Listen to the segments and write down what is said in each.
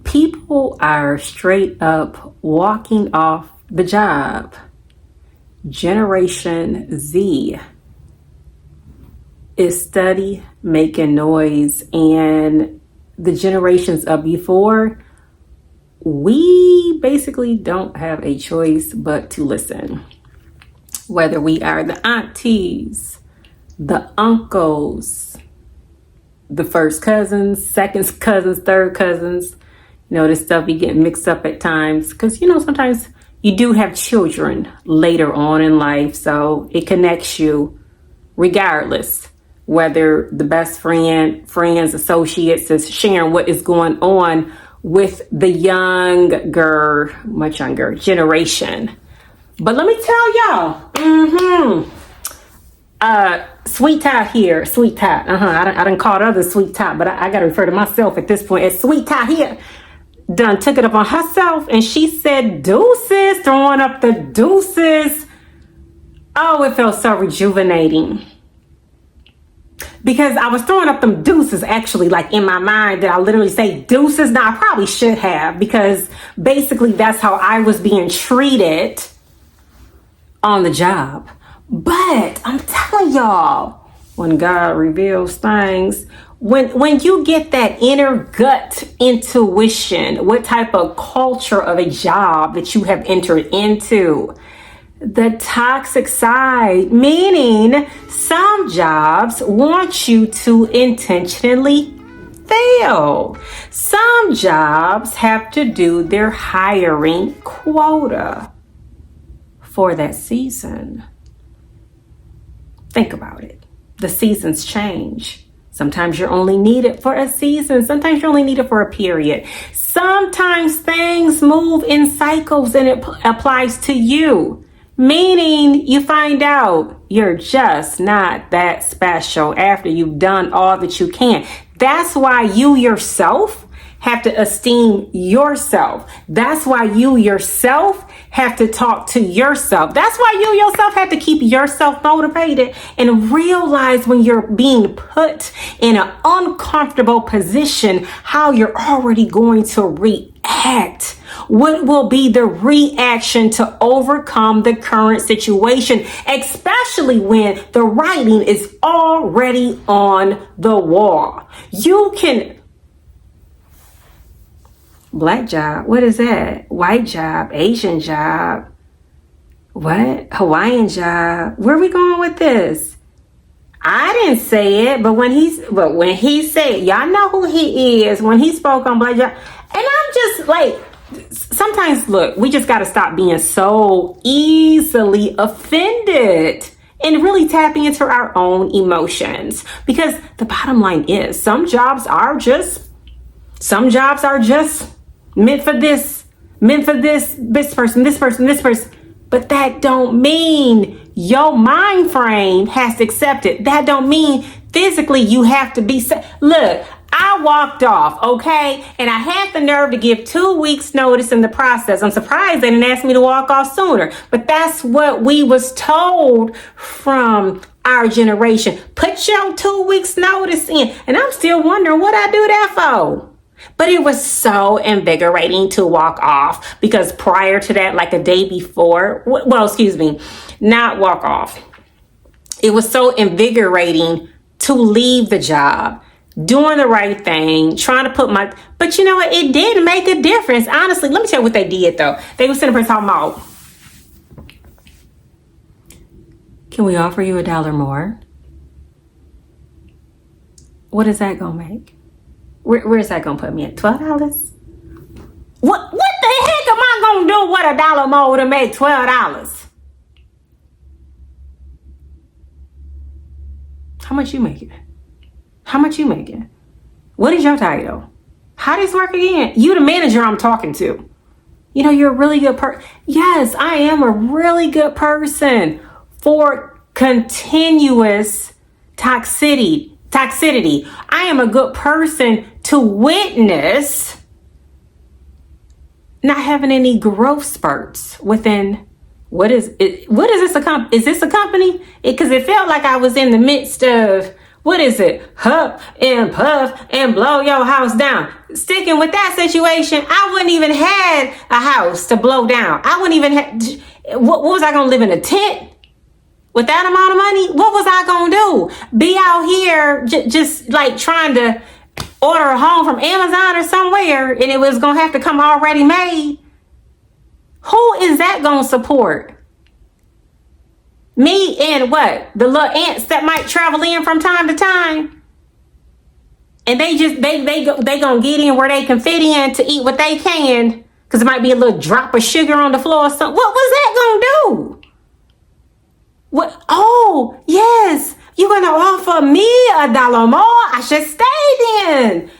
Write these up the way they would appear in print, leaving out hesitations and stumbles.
People are straight up walking off the job. Generation Z is steady making noise, and the generations of before, we basically don't have a choice but to listen. Whether we are the aunties, the uncles, the first cousins, second cousins, third cousins, this stuff be getting mixed up at times because, sometimes you do have children later on in life, so it connects you regardless whether the best friends, associates is sharing what is going on with the much younger generation. But let me tell y'all, sweet tie here, sweet tie. I done called others sweet tie, but I gotta refer to myself at this point as sweet tie here. Done took it up on herself, and she said deuces, throwing up the deuces. Oh, it felt so rejuvenating. Because I was throwing up them deuces, actually, like in my mind. Did I literally say deuces? No, I probably should have, because basically that's how I was being treated on the job. But I'm telling y'all, when God reveals things, when you get that inner gut intuition, what type of culture of a job that you have entered into, the toxic side, meaning some jobs want you to intentionally fail. Some jobs have to do their hiring quota for that season. Think about it. The seasons change. Sometimes you're only needed for a season. Sometimes you're only needed for a period. Sometimes things move in cycles, and it applies to you. Meaning you find out you're just not that special after you've done all that you can. That's why you yourself have to esteem yourself. That's why you yourself have to talk to yourself. That's why you yourself have to keep yourself motivated and realize when you're being put in an uncomfortable position, how you're already going to react. What will be the reaction to overcome the current situation, especially when the writing is already on the wall? You can... Black job, what is that? White job, Asian job, what? Hawaiian job. Where are we going with this? I didn't say it, but when he said, y'all know who he is, when he spoke on black job, and I'm just like, sometimes, look, we just got to stop being so easily offended and really tapping into our own emotions. Because the bottom line is, some jobs are just meant for this person. But that don't mean your mind frame has to accept it. That don't mean physically you have to be... Look, I walked off, okay? And I had the nerve to give 2 weeks notice in the process. I'm surprised they didn't ask me to walk off sooner. But that's what we was told from our generation. Put your 2 weeks notice in. And I'm still wondering what I do that for. But it was so invigorating to walk off, because prior to that, like a day before, not walk off. It was so invigorating to leave the job, doing the right thing, trying to but you know what? It did make a difference. Honestly, let me tell you what they did though. They were sitting there talking about, can we offer you $1 more? What is that gonna make? Where's that gonna put me at? $12? What the heck am I gonna do with $1 more to make $12? How much you making? What is your title? How does this work again? You the manager I'm talking to. You're a really good person. Yes, I am a really good person for continuous toxicity. I am a good person to witness not having any growth spurts within... Is this a company? Because it felt like I was in the midst of... What is it? Huff and puff and blow your house down. Sticking with that situation, I wouldn't even had a house to blow down. I wouldn't even have, what was I going to live in a tent? With that amount of money, what was I going to do? Be out here just like trying to order a home from Amazon or somewhere and it was going to have to come already made? Who is that going to support? Me and what? The little ants that might travel in from time to time. And they gonna get in where they can fit in to eat what they can. Because it might be a little drop of sugar on the floor or something. What was that gonna do? What? Oh, yes. You're gonna offer me $1 more? I should stay then.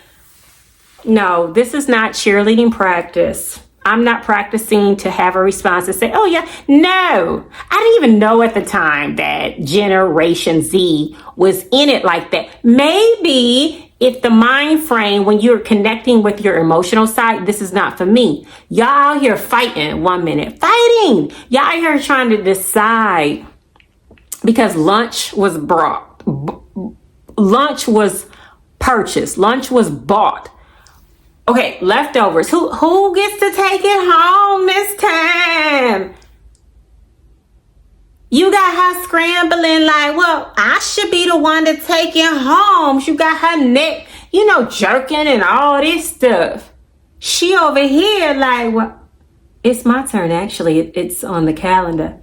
No, this is not cheerleading practice. I'm not practicing to have a response to say, oh yeah, no. I didn't even know at the time that Generation Z was in it like that. Maybe if the mind frame, when you're connecting with your emotional side, this is not for me. Y'all out here fighting 1 minute, fighting. Y'all out here trying to decide because lunch was brought, lunch was purchased, lunch was bought. Okay, leftovers. Who gets to take it home this time? You got her scrambling like, well, I should be the one to take it home. She got her neck, jerking and all this stuff. She over here like, well, it's my turn actually. It's on the calendar.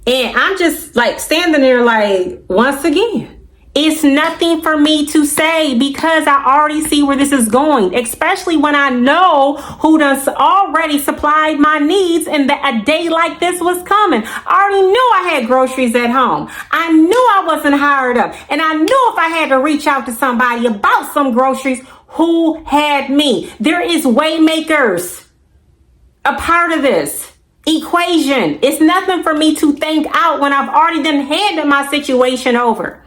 And I'm just like standing there like, once again. It's nothing for me to say because I already see where this is going, especially when I know who done already supplied my needs and that a day like this was coming. I already knew I had groceries at home. I knew I wasn't hired up. And I knew if I had to reach out to somebody about some groceries, who had me? There is waymakers a part of this equation. It's nothing for me to think out when I've already done handed my situation over.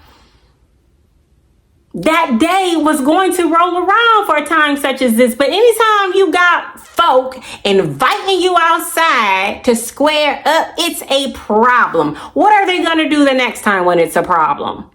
That day was going to roll around for a time such as this. But anytime you got folk inviting you outside to square up, it's a problem. What are they going to do the next time when it's a problem?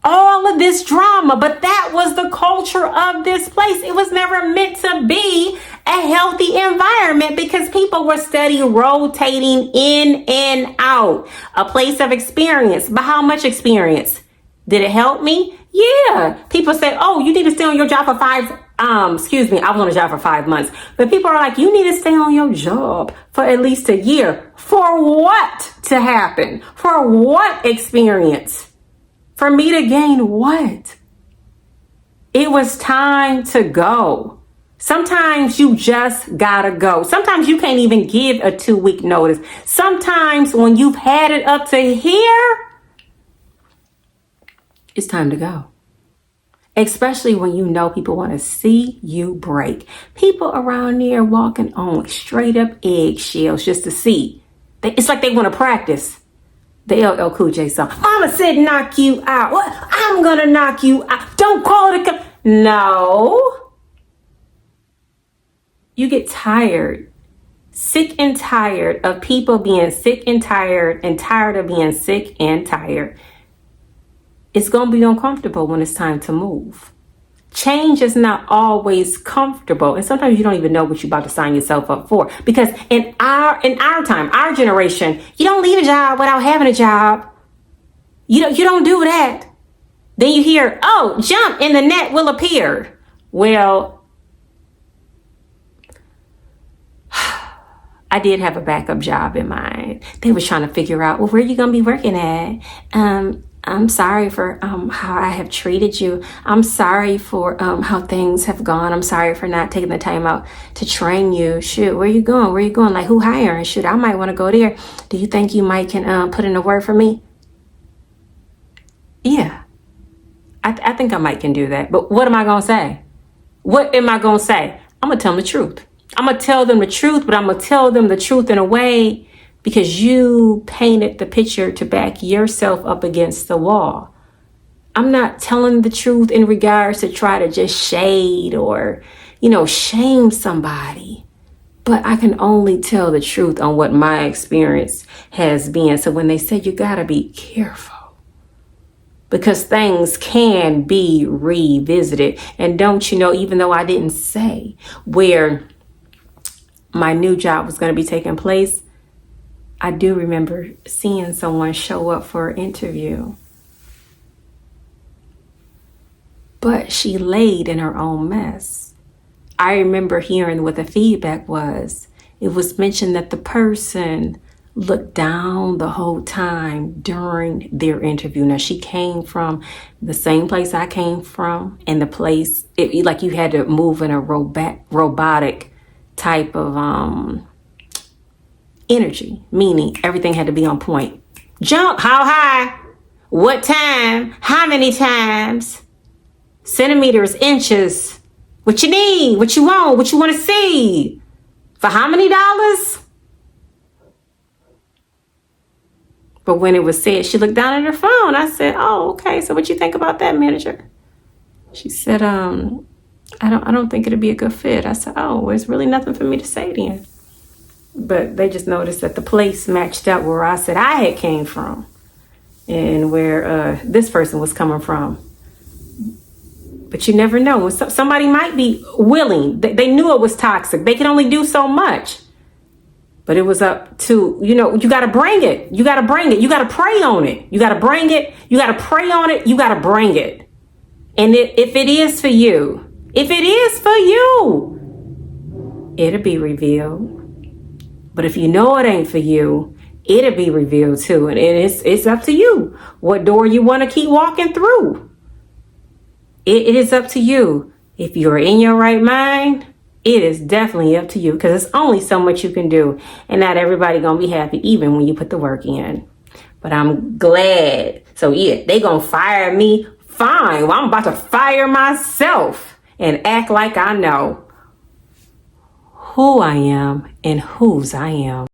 All of this drama, but that was the culture of this place. It was never meant to be a healthy environment because people were steady rotating in and out. A place of experience. But how much experience? Did it help me? Yeah. People say, oh, you need to stay on your job for I was on a job for 5 months. But people are like, you need to stay on your job for at least a year. For what to happen? For what experience? For me to gain what? It was time to go. Sometimes you just gotta go. Sometimes you can't even give a 2-week notice. Sometimes when you've had it up to here, it's time to go. Especially when you know people want to see you break. People around here walking on straight up eggshells just to see. It's like they want to practice. The LL Cool J song. Mama said knock you out. What? I'm gonna knock you out. Don't call it a... No. You get tired. Sick and tired of people being sick and tired of being sick and tired. It's gonna be uncomfortable when it's time to move. Change is not always comfortable. And sometimes you don't even know what you're about to sign yourself up for. Because in our time, our generation, you don't leave a job without having a job. You don't do that. Then you hear, oh, jump and the net will appear. Well, I did have a backup job in mind. They were trying to figure out, well, where are you going to be working at? I'm sorry for how I have treated you. I'm sorry for how things have gone. I'm sorry for not taking the time out to train you. Shoot, where you going? Where you going? Like, who hiring? Shoot, I might want to go there. Do you think you might can put in a word for me? Yeah, I think I might can do that. But what am I going to say? What am I going to say? I'm going to tell them the truth. I'm going to tell them the truth, but I'm going to tell them the truth in a way because you painted the picture to back yourself up against the wall. I'm not telling the truth in regards to try to just shade or, shame somebody. But I can only tell the truth on what my experience has been. So when they say you got to be careful, because things can be revisited. And don't you know, even though I didn't say where my new job was going to be taking place, I do remember seeing someone show up for an interview. But she laid in her own mess. I remember hearing what the feedback was. It was mentioned that the person looked down the whole time during their interview. Now, she came from the same place I came from, and the place, like you had to move in a robotic type of energy, meaning everything had to be on point. Jump, how high, what time, how many times, centimeters, inches, what you need, what you want to see, for how many dollars? But when it was said, she looked down at her phone. I said, oh, okay, so what you think about that, manager? She said, I don't think it'd be a good fit. I said, oh, well, it's really nothing for me to say then. But they just noticed that the place matched up where I said I had came from and where this person was coming from. But you never know. Somebody might be willing. They knew it was toxic. They can only do so much. But it was up to, you got to bring it. You got to bring it. You got to pray on it. You got to bring it. You got to pray on it. You got to bring it. And if it is for you, it'll be revealed. But if you know it ain't for you, it'll be revealed too. And it's up to you what door you want to keep walking through. It is up to you. If you're in your right mind, it is definitely up to you, because it's only so much you can do. And not everybody going to be happy even when you put the work in. But I'm glad. So yeah, they going to fire me. Fine. Well, I'm about to fire myself and act like I know who I am and whose I am.